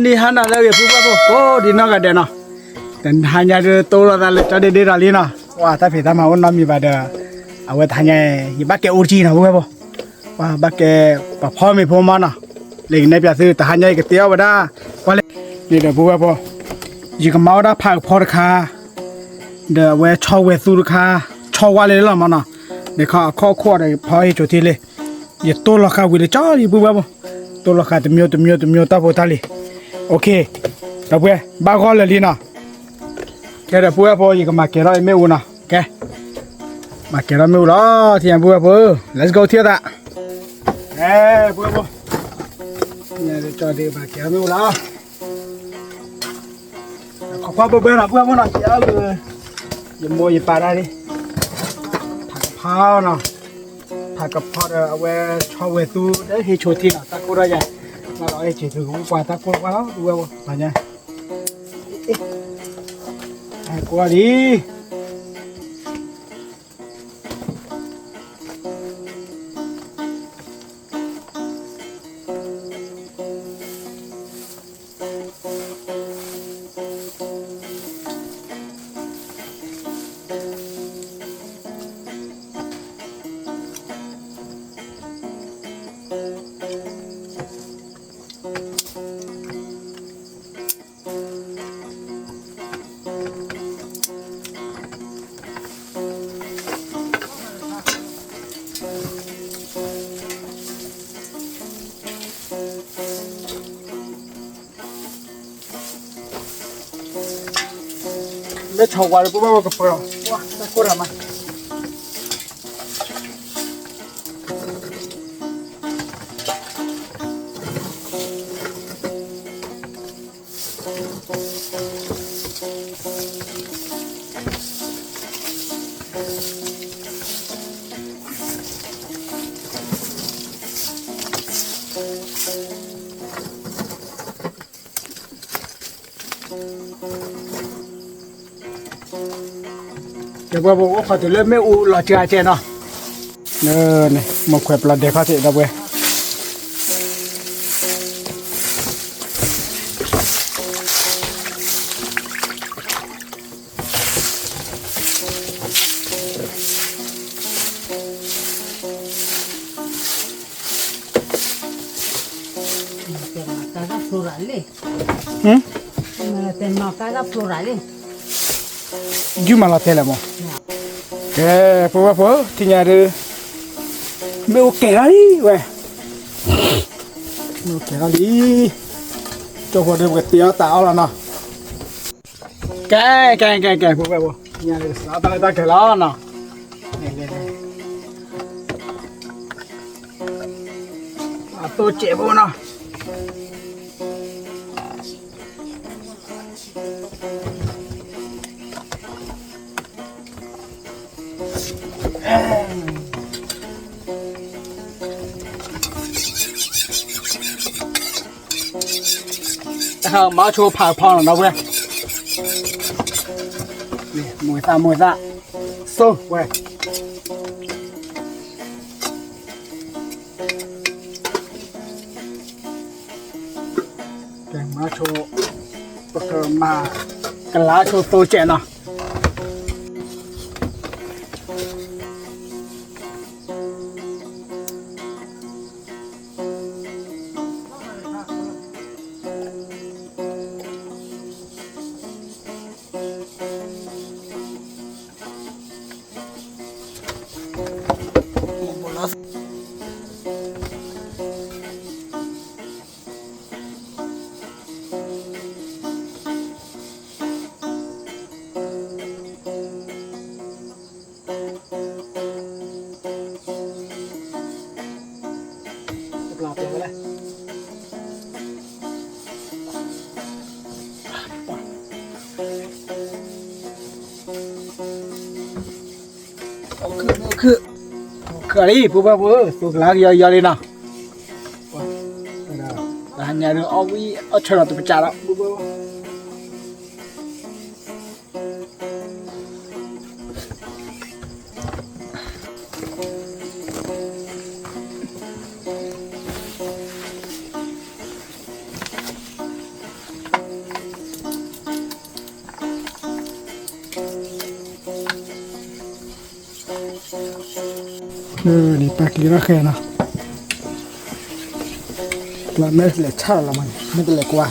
นี่ฮันน่ะเลยผู้ว่าโอ้ดีน่ากันเด้อเนาะแต่ทานยาเด้อโตแล้วแต่จะได้อะไรเนาะว่าถ้าพี่ทำมาวันนั้นมีบาดเอาไว้ทานยาฮีบักเกออริจินะผู้ว่าว่าบักเกปะพ่อไม่พอมานะเล็กในเปียซื้อทานยาก็เตี้ยวบ่ได้ว่าเลยนี่เด้อผู้ว่ายิงกับเมาได้ผักพอราคาเด้อเวชอเวสุราคาชอว่าเลยล่ะมันน่ะเดี๋ยวข้อขวดได้พอให้จุดที่เลยอย่าตัวราคาวิเลยจ้าดิผู้ว่าตัวราคาตัวมีตาโพทาลีโอเคตาเพื่อบางคนเลยลีน่ะแกเดี๋ยวพูดพออีกมาเกล้าไม่อุ่นนะแกมาเกล้าไม่อุ่นแล้วที่ยังพูดพูด let's go เที่ยวตะพูดเนี่ยเดี๋ยวจอดีมาเกล้าไม่อุ่นแล้วขอความเบื่อหน่อยพูดหน่อยเจ้าเลยอย่าโมยปลาได้ดิผักกะเพราเนาะผักกะเพราเอาไว้ชอบไว้ตู้ได้ให้โชว์ที่น่ะตะกุระยันมาเราให้เฉยๆของกว่าตะกุระแล้วดูว่าป่ะเนี่ยกว่าดีไม่ชอบว่าเลยปุ๊บว่ากับเปล่าว้าตะกุระมาเดี๋ยวบอกว่าเขาจะเริ่มไม่อูหล่อเจ้าเจนเนาะเนี่ยมาแขวบหล่อเด็กเขาเสร็จแล้วเว้ยGimana tela mo? Apa tinya ada me okey kali weh. Okey kali. Coba dia buat tiap tahu lah nah. Cái apa tinya ada selatan ada kelah nah. Atau cek pun nah. Má chua phà phong là đâu vậy? Mùi ra, xô vậy. Cái má chua, bậc mà cái lá chua tôi chè nào. Kali pun apa, tu lagi ya ni nak. Hanya ada awi, acara tu bercara. นี่ปากลีละแค่นะเราไม่เลยชาละมันไม่เลยกว่า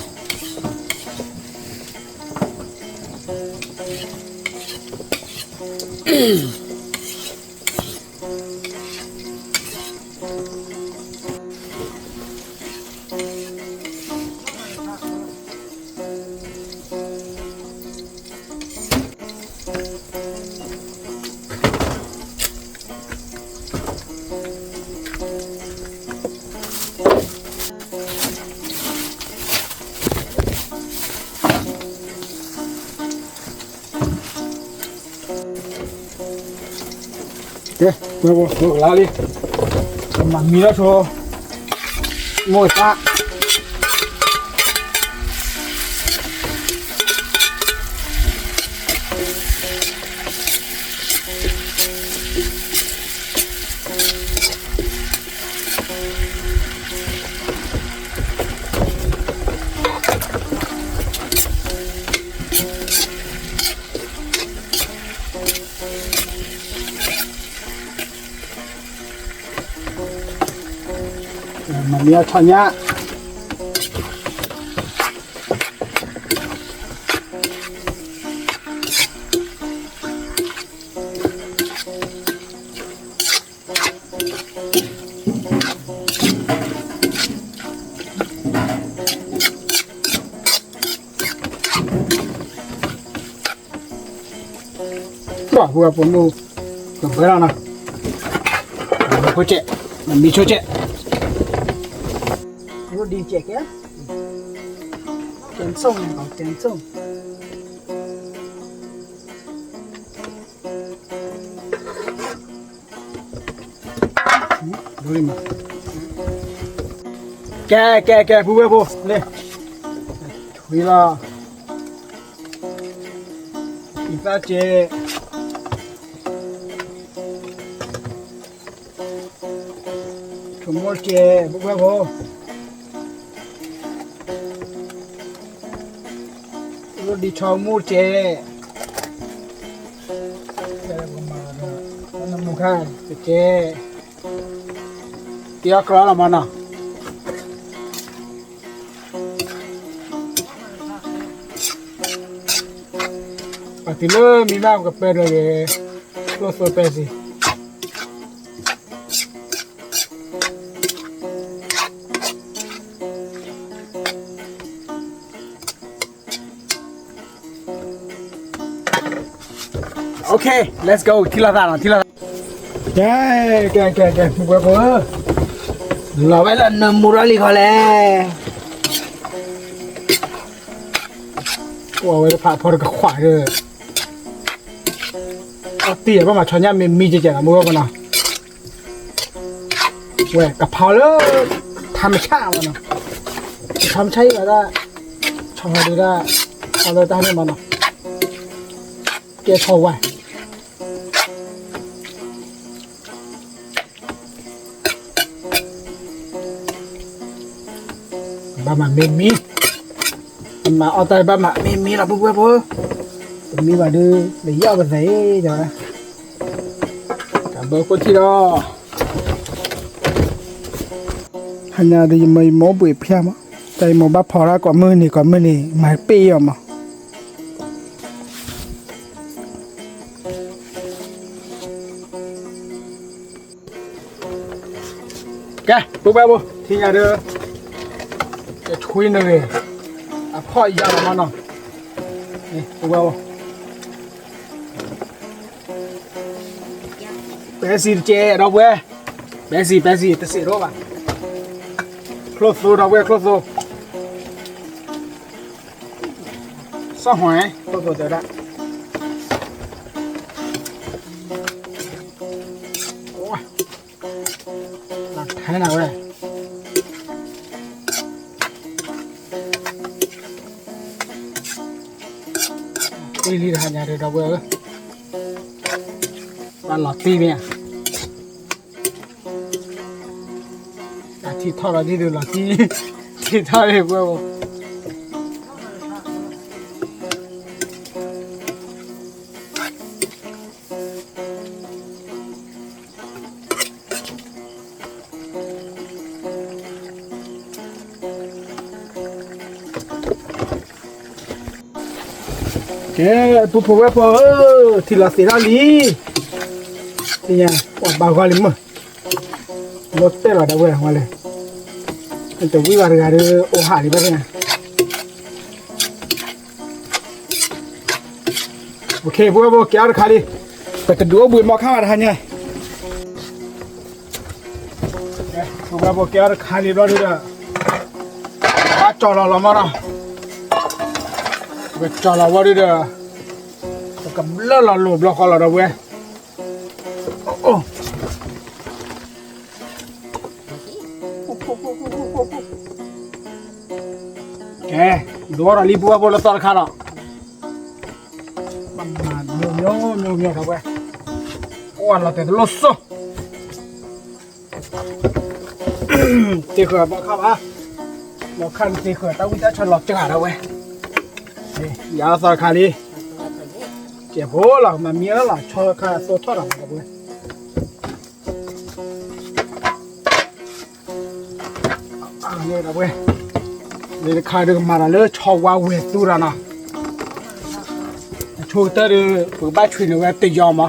เดี๋ยวเมื่อวันศุกร์แล้วดิมันมีแล้วโชว์โง่ซะมันมีอะไรเนี่ยก็พวกผมดูกับเพื่อนนะมันก็เจ๊มันมีโชเจ๊รู้ดีเจ๊แกเจนส่งเขาเจนส่งดูดิมั้ยแกผู้เว้ยผู้เลยถุยละอีฟ้าเจ๊ชั่วโมงเจ๊ผู้เว้ยผู้รู้ดีชาวมูเจ๊แกก็มาแล้วน้ำมุข้างเจ๊เกี่ยวกับอะไรมันอ่ะปฏิเลิมีมากกับเป็นเลยโลโซเปซิโอเค let's go ทีละตาหน่อยทีละแกมึงไปเถอะเราไปแล้วน้ำมูราลีเขาแล้วว่าไว้ผ่าพอกับขวาเลยตีแบบมาชนยามีเจ๊ๆนะมึงว่ากันนะเว้ยกับเผาเลยทำช่างมันนะทำใช้ก็ได้ชอบดีได้เอาเลยตั้งให้มันนะแกชอบไว้บ้ามันไม่มีมาเอาแต่บ้ามันไม่มีหรอกพวกเพื่อนมีมาดูไม่ยอมไปไหนเดี๋ยวนะกับเบอร์คนที่รอฮันนาดีไม่หมอบุยเพียมแต่หมอบ้าพอละก่อนมือนี่มาเปี้ยมาแกปุ๊บไปปุ๊บที่ไหนเด้อจะช่วยหน่อยพ่ออีกอย่างมาหน่อยนี่ปุ๊บไปปุ๊บเบสิเจเราเว้ยเบสิแต่สิรู้ป่ะคลอสโซเราเว้ยคลอสโซสหอยคลอสโซเดี๋ยวได้โอ้ยหนักแท้หนักเว้ยตีลีทานยาเดี๋ยวเราเว้ยบ้านหลอดตีเนี่ยที่ทอดเราที่ดูหลอดที่ทอดเลยเว้ย แกปุ๊บปุ๊บปุ๊บทีละสีละลีเนี่ยว่าบางคนเลยมั้งรถเต้นหรอเดี๋ยวเว้ยมาเลยมันจะวิ่งอะไรกันโอ้หาดีป่ะเนี่ยโอเคปุ๊บปุ๊บแกเอาขาดิไปกระดูกบุญมาข้าวอะไรเนี่ยปุ๊บปุ๊บแกเอาขาดิรอดูเด้อว่าจอเราละมั้งนะไปจอเราว่าดูเด้อกับเล่าเราหลบเราขอเราเด้อเว้ยโอ้แกดูว่าเราลีบัวบอลตอร์ขาละมันมาโยครับเว้ยโอ้เราแต่ลอสโซ่เตะขวาบอกครับอ่ะเราคันเตะขวาตั้งวิจารณ์ฉลาดจังหวะเราเว้ยยาสารคาลีเจ็บหัวหลังมันมีแล้วหลังชอคาโซทอหลังครับเว้ยเนี่ยนะเว้ยเนี่ยคาเดิมมาแล้วชอบว่าเวตูระนะช่วยเตอร์ผู้บ้าช่วยหนูเว้ยติดยอมอ่ะ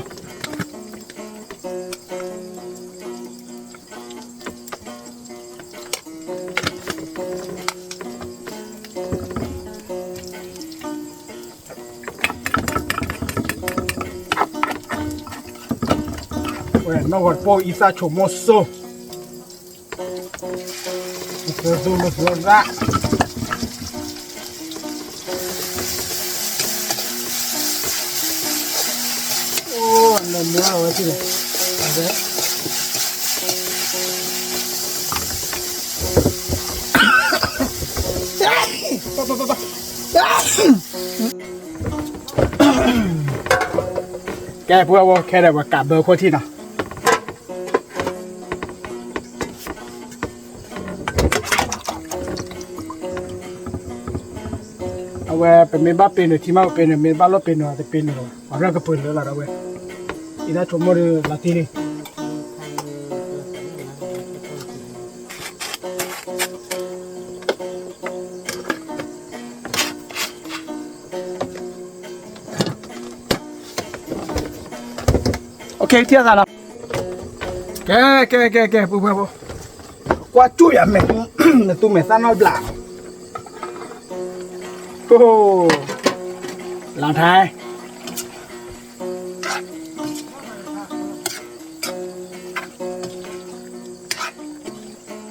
เว้ยน้องก็พ่ออีสานชมโมโซZulu-zulu Oh, no apa sih? Ada. Kayak buat kayak buat kabel kau sih nah.เว้ยเป็นเมบ้าเป็นหรือที่มาเป็นเมบ้าเราเป็นหรือแต่เป็นหรือว่าเรื่องก็เป็นแล้วล่ะเว้ยอีน่าชมมือลาตีนี่โอเคเที่ยวกันแล้วแกปุ๊บกว่าจุ้ยอ่ะแม่ตู้แม่ซ่านเอาเปล่าโอ้หลังท้าย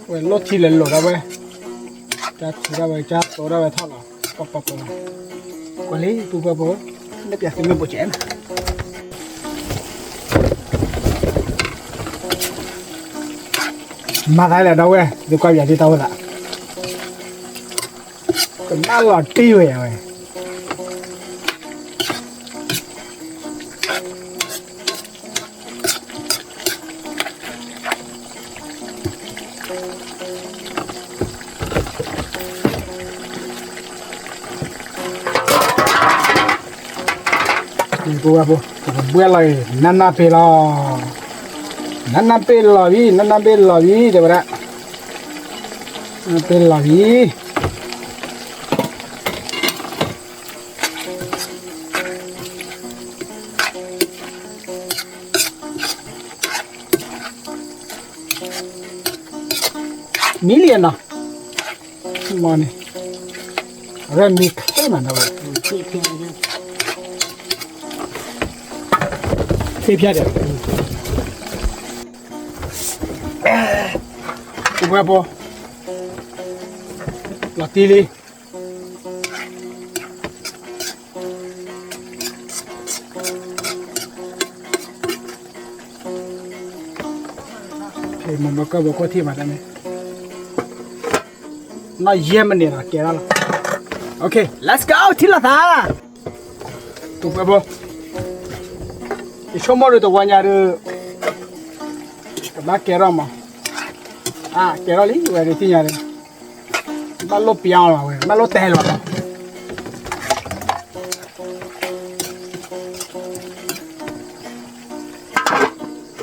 เว้ยรถที่เล่นรถเอาไว้จัดเอาไว้จัดตัวเอาไว้ทอดหรอปั๊บกว่าเลยปุ๊บนี่เปียกเป็นเมื่อปวดแขนมาได้แล้วนะเว้ยดูความอยากที่เตาละก็น่าหลอดตี้เว้ยกูว่าปุ๊บเบื่อเลยนั่นน่ะเป็นหรอพี่เดี๋ยวนะเป็นหรอพี่มิเลียนนะมาเนี่ยเรื่องมีแค่นั้นนะเว้ยเทียบเดี๋ยวกูว่าพอลาตีลีเฮ้ยมันก็บอกว่าที่มาได้ไหมน่าเยี่ยมมันเนี่ยนะแกแล้วล่ะโอเค let's go ที่ละท่าถูกไหมบ่อีชั่วโมงตัววันยาดูบ้าแกร้องมาแกร้องลิเว้ยที่ยาดูบ้าลบปีเอาละเว้ยบ้าลบเตะละ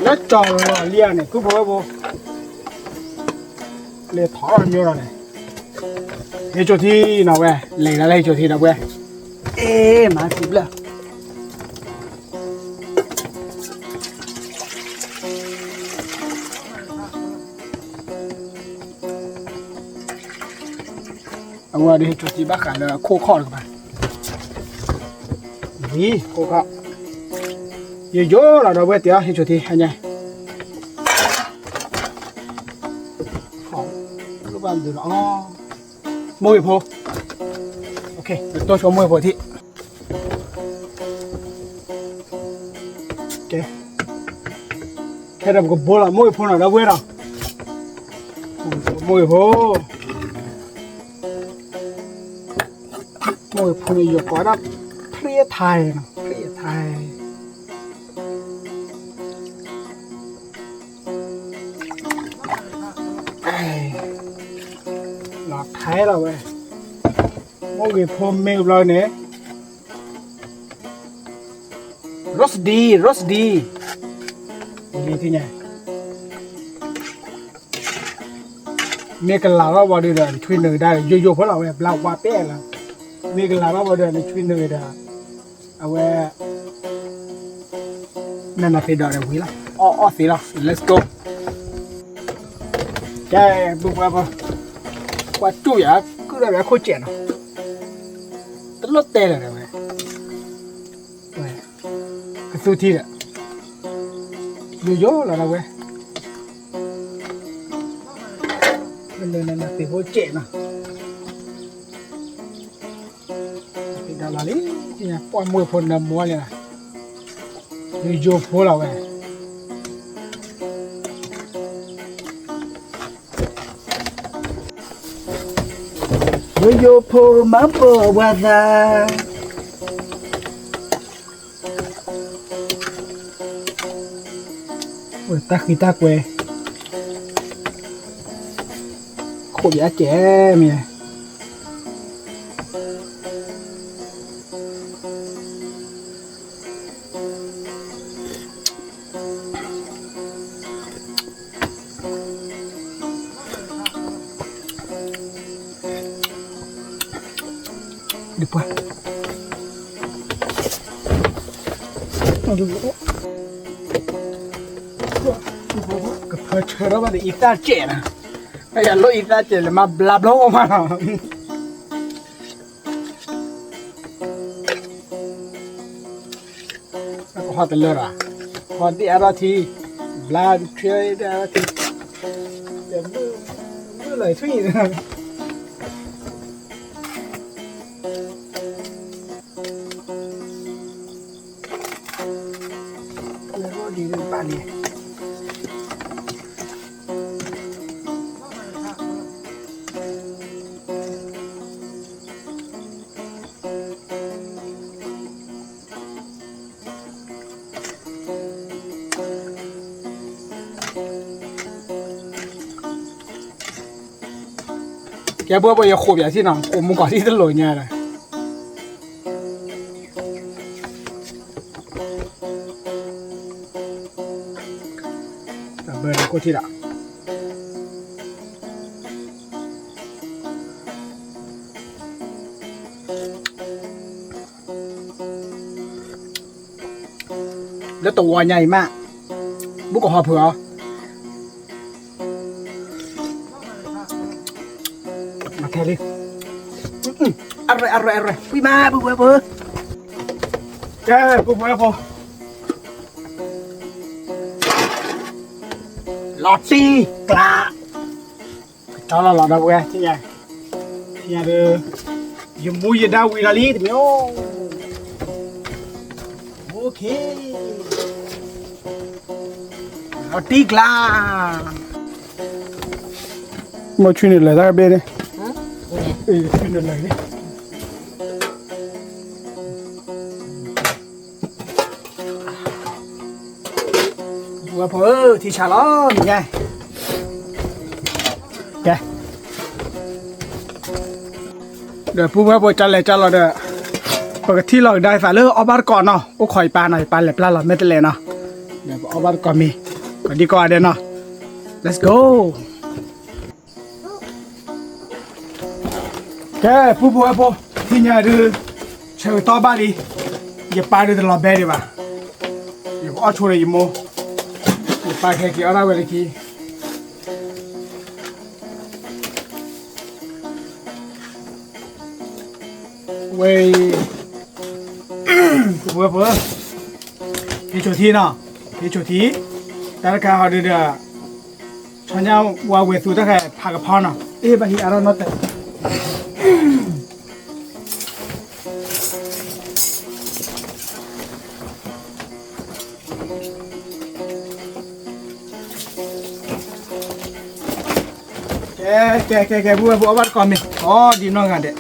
แล้วจอดเลี้ยงเนี่ยกูบอกว่าบ่เลี้ยถอดเยอะเลยเฮ้ยจุดที่น่ะเว้ยเลยนะเลยจุดที่น่ะเว้ยเอ๊ มาสิบเลยเอาว่าดิจุดที่บ้ากันเลยโคข้อเลยกันนี่โคข้อเยอะๆเราเว้ยเดี๋ยวให้จุดที่ให้ไงของรูปแบบดูอ๋อมวยโพโอเคตัวชมมวยโพที่โอเคแค่เราก็บอกละมวยโพน่ะเราเว้ยละมวยโพมวยโพนี่อยู่ก่อนนะเพลียไทยนะเพลียไทยหลอดไทยเราเว้ยมวยโพไม่รู้เนี่ยรสดีนี่ที่ไหนเมื่อกันลาวว่าเดือดช่วยเหนื่อยได้โยเพราะเราแบบเราว่าเป้ละเมื่อกันลาวว่าเดือดช่วยเหนื่อยได้เอาไว้นั่นน่ะเป็นดอกอะไรวิล่ะอ๋อสิล่ะ let's go แกบุกมาปะว่าจุ๋ยอะก็ได้แบบโคตรเจ๋งอ่ะตลอดเตะเลยเว้ยก็สู้ที่ละโยแล้วเว้ยนั่นเป็นโคตรเจ๋งอ่ะเป็นดาราเลยที่เนี่ยปล่อยมวยพ้นน้ำมัวเลยนะโยพ้นเราเว้ยโยโพมาโปวาซาโอ้ยตาขี้ตากเว้ยโคตรยาแจ๋เมียDespués. Cái phơi chơi đó mà để ít ta trẻ nè. Bây giờ lỗi ít ta trẻ là mà lạp lâu mà. Có hoa tên lơ à? Hoa đi ara thì là chơi đi ara thì. Để mưa lời thủy nữa. Đi đến bạn này. Cái bữa bây giờ khổ bia thế nào, cũng muốn có gì rất lỗi nhà này. Bữa này có gì đã. Nó tổ nhảy mà, bố có hộp hửa. Mà khe đi. Ăn rồi. Quý ma, bố. Kê, bố. Lọt đi, cả. Cho là lọt đâu kìa, thế nhỉ. Thế nhỉ đưa. Dùng mùi gì đâu, quỳ ra lý thì mới ô. Ok. Lọt đi, cả. Mà chuyên nghiệp lại ra bên đây. Hả? Chuyên nghiệp lại đi. Vừa phở thì xả ló mình nha. Ok. Để phụ vừa trả lời cho là được. Vàที่เราได้ฝาเลือกเอาบ้านก่อนเนาะโอ้ข่อยปลาหน่อยปลาแหลปลาหลอดไม่เป็นไรเนาะเดี๋ยวเอาบ้านก่อนมีก่อนดีกว่าเดี๋ยวเนาะ let's go แค่ผู้ที่เนี่ยดูช 저 떠바리 이게 빠르들 라벨이 봐. 이거 어초래 이모. 이 빠개기 어라고 이렇게. 왜 뭐야? 이 좋디나. 이 좋디. 다르가 하르라. 전혀 와왜 수다가 파가 파나. 이 바히 알아놨다. kẻ bùa bắt con mình đi nó gần đấy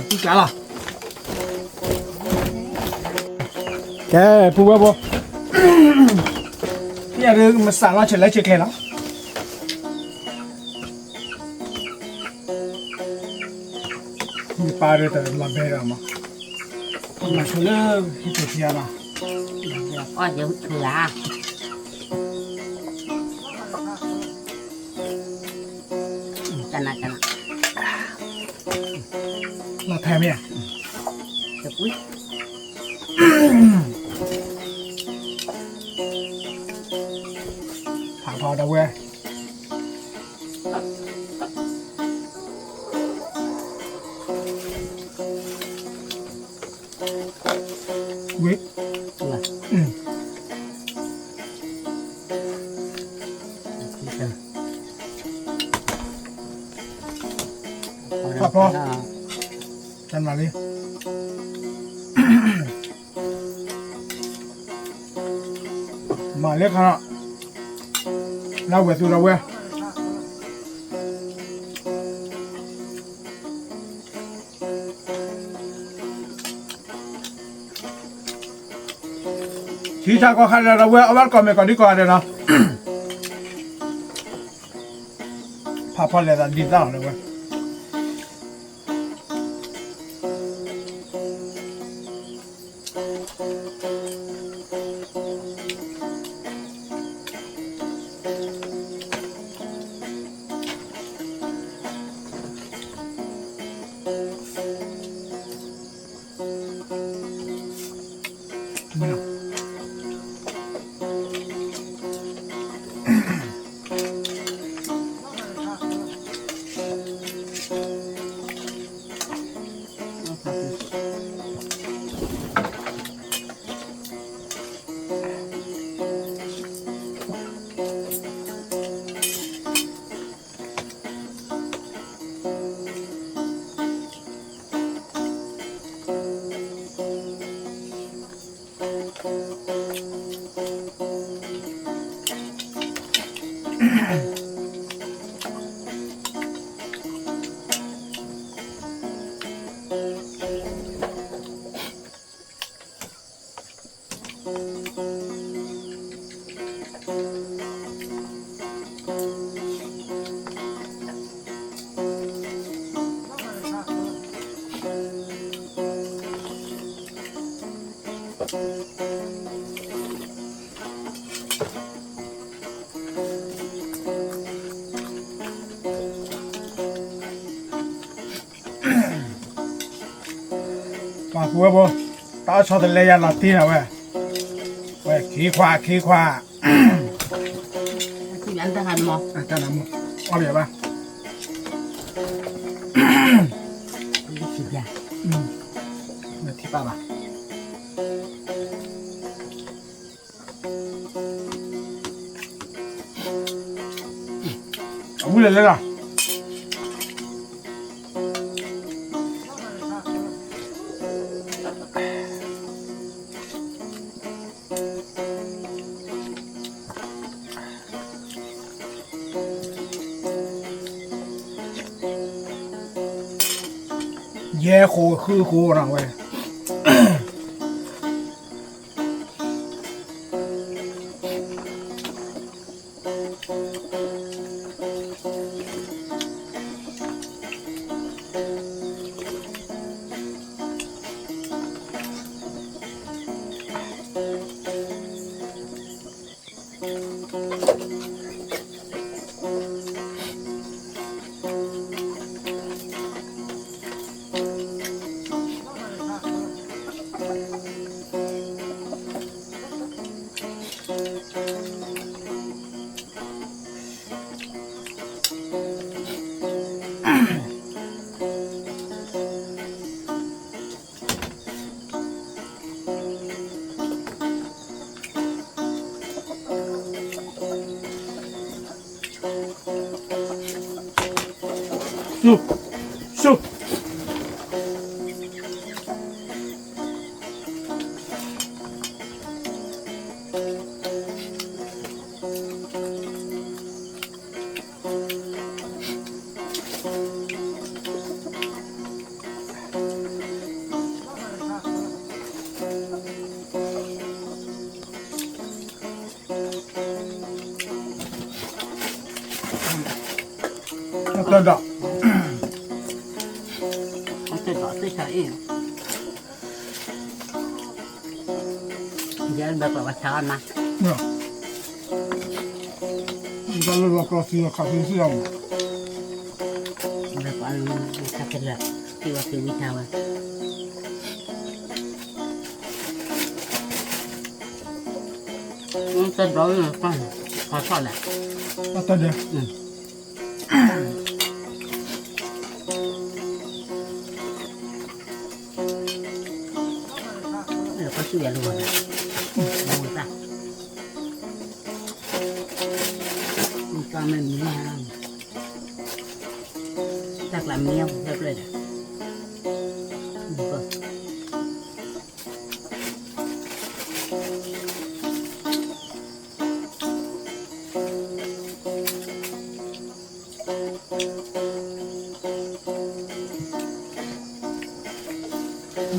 chút cá là kẻ bùa bây giờ mà sáng nó trở lại chuyện lắm ba đứa tới làm bê rồi mà số lượng thì chỉ là ôi giờ thử là chana là thèm nhỉ được quý thằng thò đâu quê quý Papa, chân vào đi. Mà liếc hả? Lau về tôi đâu quê? Chỉ sao có khăn ra đâu quê? Ở bắt con mày còn đi coi đây nào? Papa lại là đi ra rồi quê. Mà bố bố, tao cho thằng Lê là tin à vậy, khí khoa, chị ăn ta hành mò, ta làm một, ở đây ba, chị già, là thịt ba ba, ông lên lên rồi.野火很火那喂， สู้สู้ 真的， 我最早最小一，你家别管我查吗？没有。你到那个高兴咖啡是要吗？别管你查去了，给我给你查吧。这老人饭好少了，啊，对的。那不是原路的，没啥。你专门米啊，chắc là mèo được rồi đấy. Vâng.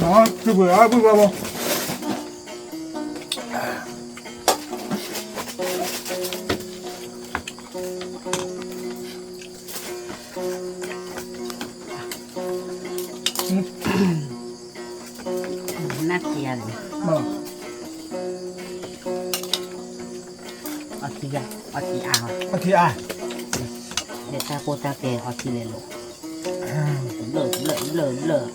拿这个啊，不不。Nát chè này. Ở thì à, Ở thì à. Để ta cô ta kề ở thì lên lộ. Lỡ.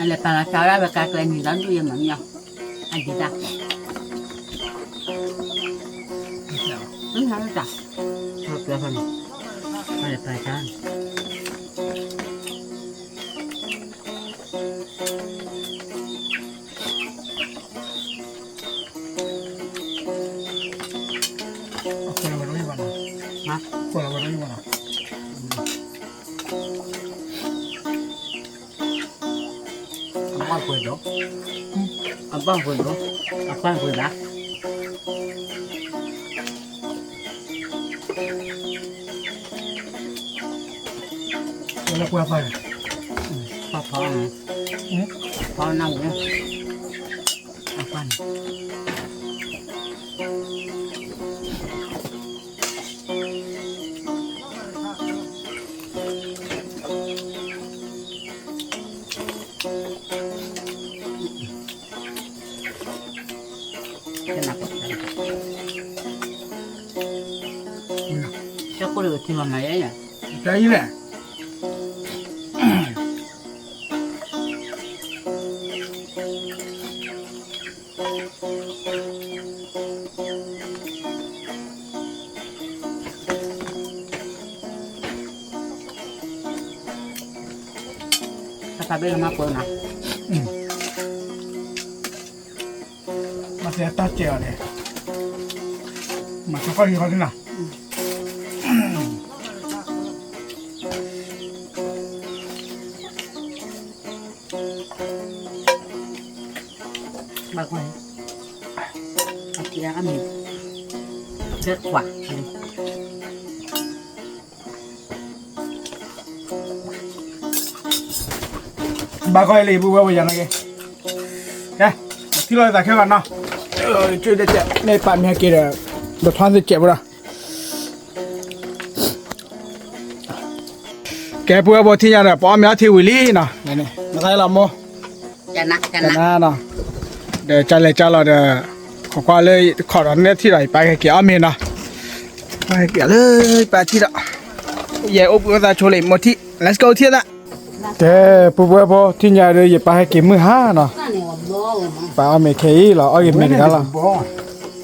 Alle para cara bakal kalian hilang tuh ya mamnya. Aja dah. Harus dah. Harus dah kan. Alle para cara. Kolaborasi mana? Hah? Kolaborasi mana? Abang boleh dong. Abang boleh dong. Abang boleh dah. Kalau aku apa ya? Papa. Papa nang ya. Abang. Kenapa? Siapa dia terima maya ya? Jadi lah. Tapi lama pun nak. Masih atas cewek deh. Masuk kali lah. bà coi ở kia ăn mình rất quả này บาคอยเลยบุบว่าอย่างไรแกที่เราจะแค่กันเนาะช่วยได้เจ็บในป่านเมียกี่เดือดท้อนจะเจ็บบ่แกพูดว่าที่ยังแบบป้อมยาที่วิลี่เนาะนี่มาใช่เราโม chả nặng แต่หน้าเนาะเดี๋ยวจะเลยจะเราเดี๋ยวขอความเลยขอร้อนเนี่ยที่ไหนไปเกี่ยวมีเนาะไปเกี่ยวเลยไปที่ละเย่อุปกรณ์โชว์เลยหมดที่ let's go ที่ละแกปุ๊บปุ๊บที่ยังเลยอย่าไปเกี่ยวมือห้าเนาะ cái này còn bò mà ไปเอาเมฆีเหรอเอาเก็บเมฆกันเหรอ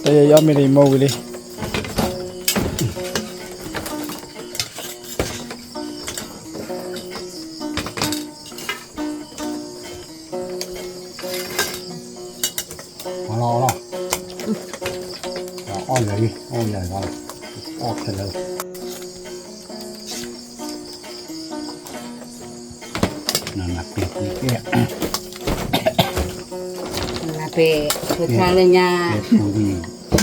แต่ยังเอาเมฆีโมวิเลยมาลองอ้อนเลยอ้อนใหญ่ก่อนออกเสร็จแล้วนั่นนะเปียกเปียก là về thôi cha lên nhà ปูดี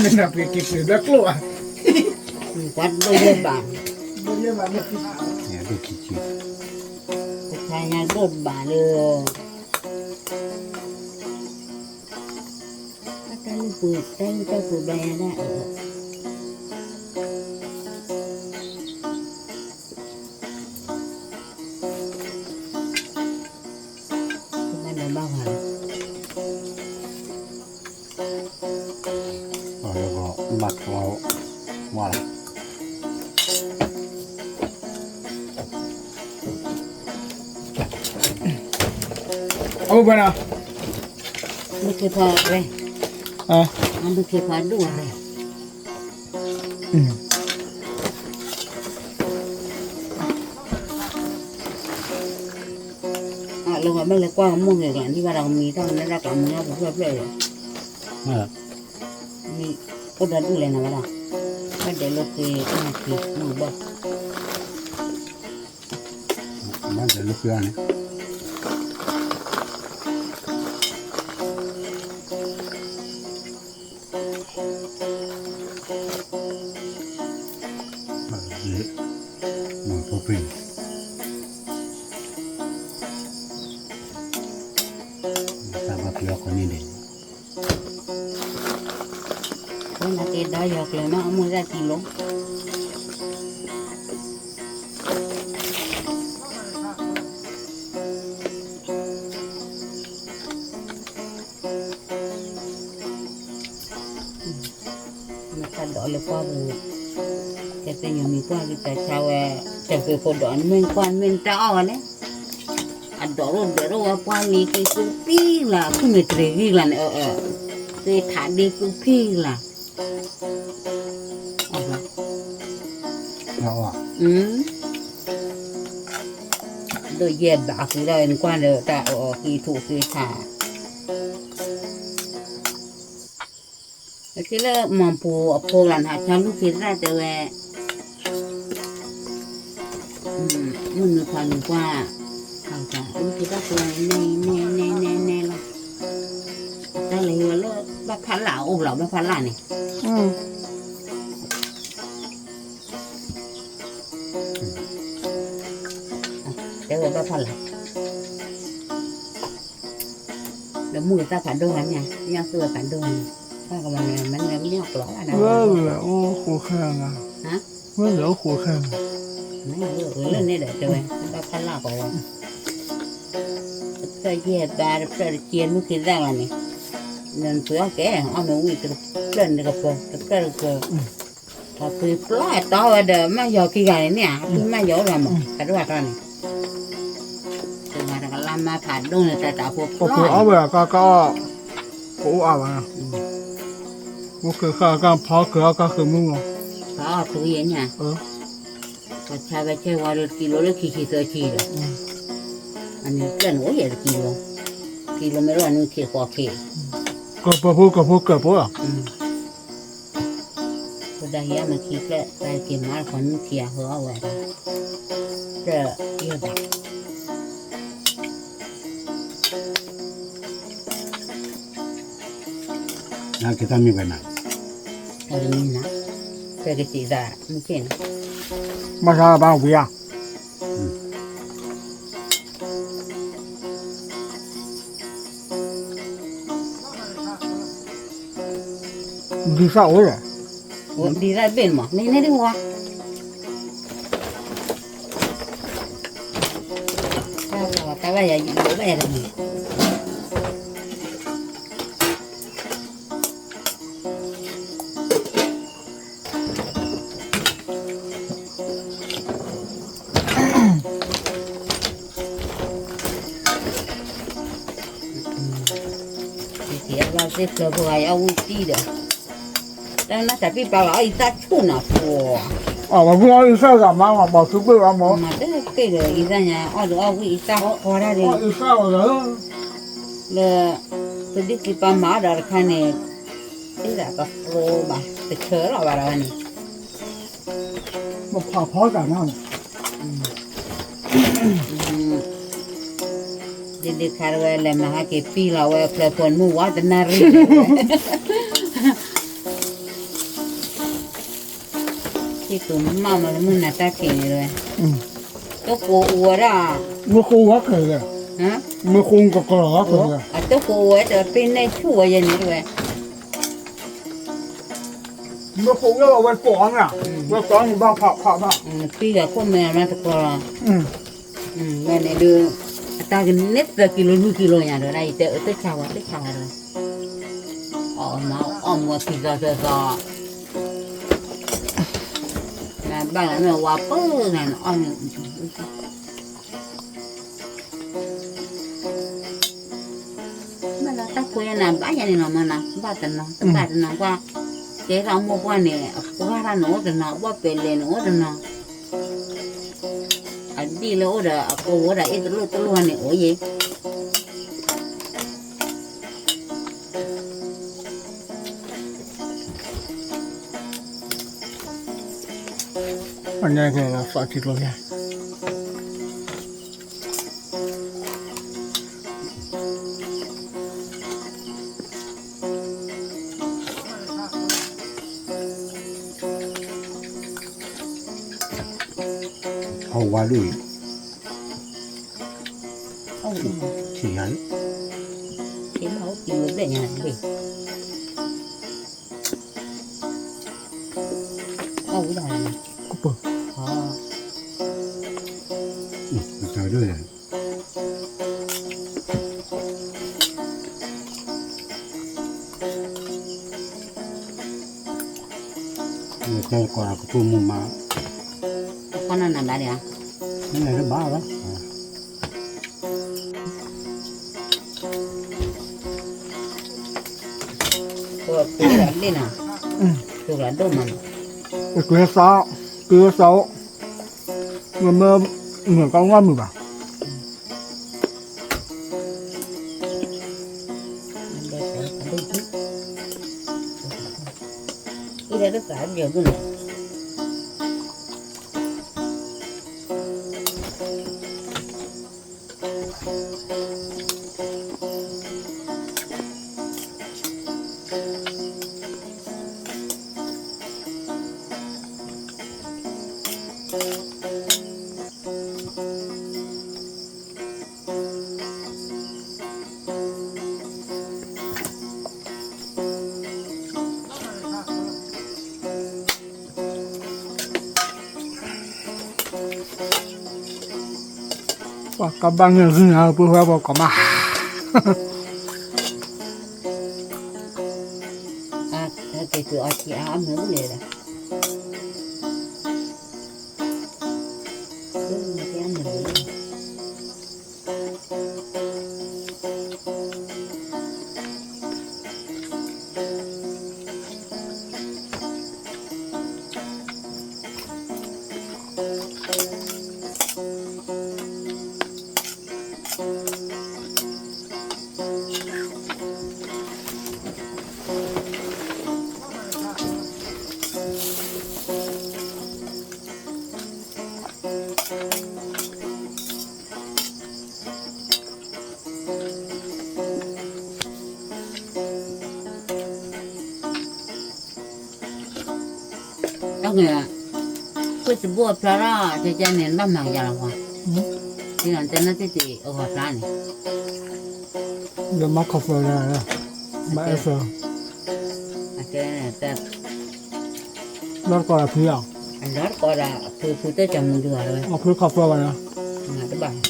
ไม่น่าไปเก็บเลยด้วยกลัว quát đôi bên bản เนี่ยดูขี้ขี้ thôi cha nhà đôi bản rồi các cái bụi cái bụi bè đóมันได้บ้างหรอ แล้วก็บัดเราว่า เอาไปนะ ไม่เคยพอเลย อ่ะ มันไม่เคยพอดูเลยลงมาไม่เลยกว้างมุ่งอย่างที่ว่าเรามีเท่านั้นเราก็มีเราเพื่อเพื่อมีก็เดินดูเลยนะว่าเราไม่ได้ลดเกย์ก็มาเกย์มือบ่ มันจะลุกเรือเนี่ยมันก็เป็นถ้าว่าเปียกคนนี้เด่น คนละเกย์ได้ยกเลยมาเอามือได้กิโลมันจะดอกเลยกว่าบุจะเป็นอย่างมีกว่าที่แต่ชาวจะเป็นคนดอกเมืองกว่าเมืองเจ้าเนี่ยอันดอกรุ่นเดี๋ยวเราว่านี่คือปีละคือไม่ตรีกีละเนี่ยคือฐานดีคือปีละอ๋อ เราอ่ะ โดยเย็บดอกคือเราเห็นกว่าเลยแต่คือถูกคือขาแล้วที่เรามองปูหลังหาชาลูกคิดได้แต่ว่ามันมีความกว่าเขาจะลูกคิดได้ตัวแน่ละแต่เลยว่าเราบ้าพันหล่าโอ้เราบ้าพันหล่าเนี่ยแต่ว่าบ้าพันหล่าแล้วมือตาขันด้วยเนี่ยยังตัวขันด้วยถ้ากับมันมันไม่ยอกหรอกอะไร ว่าเหลือโอ้หูแข็งอ่ะ ฮะ ว่าเหลือหูแข็ง ไม่เรื่องนี้เดี๋ยวจะไปบ้าพันหล่าก่อนเคยเย็บบาร์เคยเจียนลูกคิดได้ละนี่นั่นเพื่อแกเอาหนูวิ่งกระเล่นกระเป๋ากระเป๋าพอคือปล่อยต่อเดี๋ยวไม่ยอกี่ไงเนี่ยคือไม่ยอละมั้งกระดูกตอนนี้คือมาแต่ก็ลำมาผ่านดูเนี่ยแต่พวกป ก็ ล่ คือ อย เอาไปก็กูเอาอ่ะกูคือข้าก็พอคือก็คือมึงอ่ะ พอตัวเย็นเนี่ยก็ใช้ไปใช้วันละกิโลละกี่ตัวกี่เลยอันนี้เกินโอ้ยกิโลไม่รู้อันนี้กี่กว่ากี่ ก็พูดเกิดพูดอ่ะ ก็ได้ยามาคิดแล้วไปเก็บมาคนเที่ยวหัวเอาไว้เจอเยอะแบบ นะkita mi bena hari ni nak pergi tidak mungkin မစားပါဘူးဗျာဒီစားဦးရ oh di rabin mah ni di wah kalau ya juga ya ni Dia keluar yang uti dah. Dan nak tapi bawa kita cuna po. အော်ဘာလို့စားကမှမပေါ့သူပြေပါမော Mata ke le isanya ada awu kita ora de. အော်စားတော့ Le tadi kita madar kane. Tidak ka pro ba. Te chera ba ra ni. မဖောက်တာနော် Jadi karwe le maha ke pila wa telepon mu wa denari. Itu mama le mun nata ke ni le. To ko ora. မခုဝခဲရ Ha? မခုကကရခဲရ To ko wa de pin nei chu wa ye ni le. မခုရဝတ်ပေါ်အောင်ဝတ်ကောင်းဘာဖောက်ပါ Pila ko me na to ko. อืม Ngene de ata net de kilo 2 kilo nya de rai te chawa de. Oh ma wa ki ga ga. Na ba na wa po na on. Mana ta ko ya na ba ya ni no mana ba ta no qua cái rau mua qua nè qua ra nổ rồi nọ qua pele nổ rồi nọ đi lỗ rồi cô rồi ít luôn này ủa gì อันนี้คือสาธิตเลย เอาว่าด้วย ô ที่ยัน kiếm hấu kiếm để nhà đi ô cái này ก็เปิด เจอด้วยเจอกว่าตัวมุมมา con nào nằm đây à ไม่ไหนได้บ้าวะ tôi là đi nào tôi là đâu mà เกลือซอเกลือโซเหมือนเหมือนกับว่ามือป่ะ đi đây tất cả đều luôn Wah, kabangnya sih apa apa koma. à cái từ ở chị áo nữa này là cái ăn nữa nghe quay chụp bùa phá ra cho cha nên bắt mày già rồi thì làm cho nó thì ở hoạt ra này giờ mắc cà phê rồi mà em sợ cái này ta nó còn là phí à anh đó coi là phụ tới chồng mình được rồi phí cà phê rồi nè mà các bạn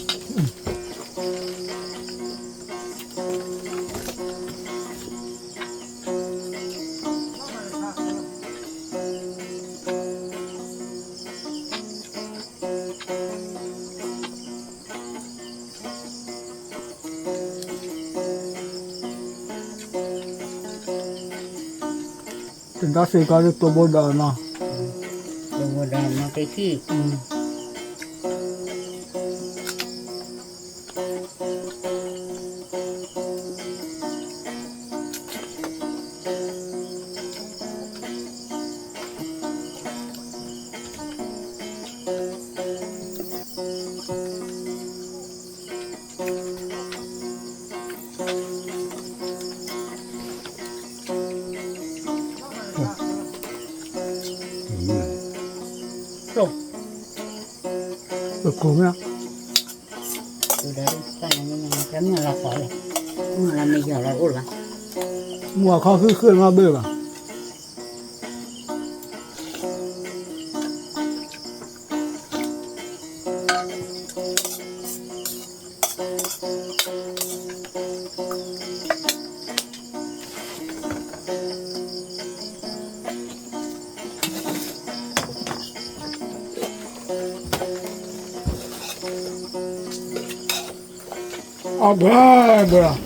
chúng ta sẽ có được tổ bột đỏ nè đồ đàn nó cái khi rồi được cốm nha từ đấy cái này cái mà là khỏi này mà là mình giờ là ổn lắm mùa khó khứ mà bê vào bra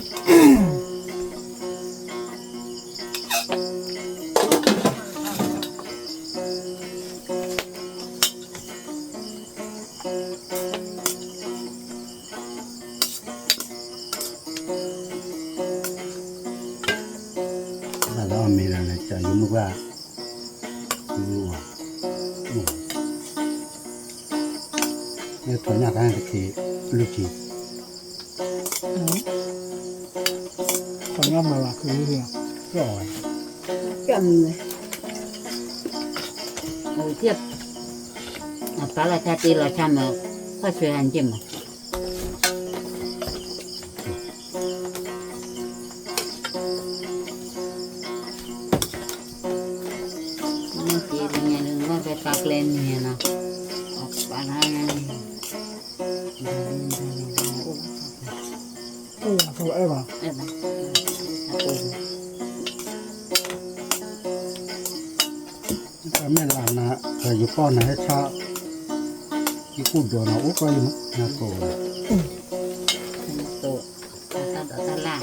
là đó mình là chạy vô mức ra mua nếu thuận nhà cái thì lúc gì còn nhâm mà là cái gì rồi chồng người ngồi tiếp phá là cha ti là cha mà có sự hành trình mà nó chỉ là nhà đường nó phải tạc lên nhà nào bạn hai này không em à mẹ làm là thời giờ con này hết sao cái cút đồ nó úp vào nhà cổ tổ ta la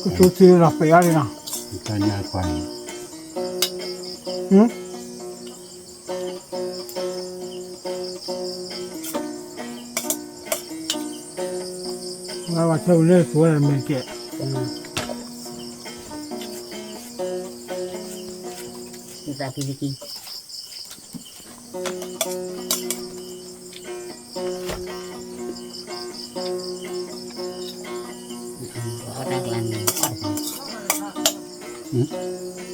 cái số chia là phải đi nào cả nhà quay và theo lên số là mình kệ kita pilih orang lain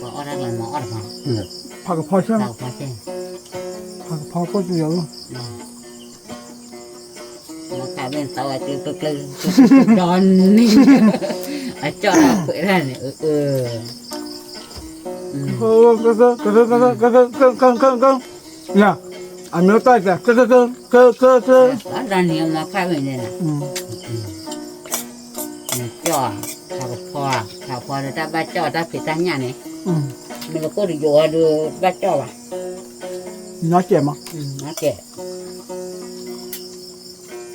orang lain mau orangผักพอใช่ไหม tahu pasti ผักพอก็เยอะ maka ben tahu itu don ni acak aku kan cơ nè anh nhớ tay kìa cơ ada ni yang makan ni nak cho thảo phò người ta ba cho ta phải tanya này mình có được vô được ba cho à nó chè mà nó kệ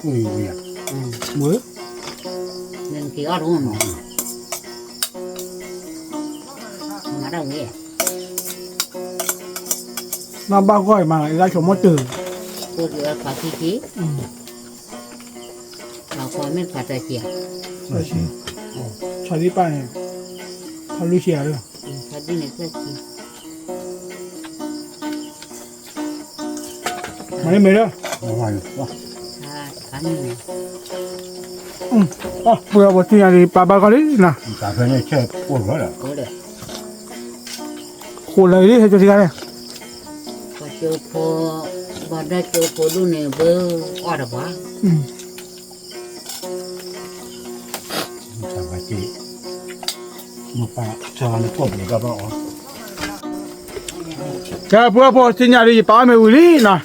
ui ui mới nên khi ở đúng không mà đâu nghe น้ำบ้าก้อยมาได้ชมมดตื่น cô vừa phải chi chí mà coi mấy phải tài tiền ใช่ใช่ชาที่ป้าเนี่ยเขาลูเชียด้วย phải đi này cái gì มาได้ไหมเด้อ เอาไว้ว่า à ăn này อ๋อเบื่อบทที่อะไรปลาบ้าก้อยนี่นะ แต่เพื่อนเนี่ยแค่ปวดหัวแหละ có được ขูดเลยดิให้จุดที่กันเลย có chiều phố và đây chiều phố luôn này vừa ở đâu quá สบายจีมาปะชาวนี่ปวดหัวก็บอก แค่เพื่อพอที่นี่ป้าไม่รู้ลีนะ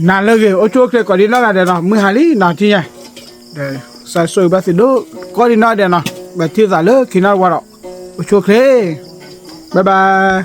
นานเลยโอ้ช่วยเคยก่อนดีน่าเดี๋ยวนะมือหาลีนะที่นี่เดี๋ยวใส่สวยแบบสิดูก่อนดีน่าเดี๋ยวนะแบบที่ใส่เลยกินน่าว่าหรอกโอ้ช่วยเคยบายบาย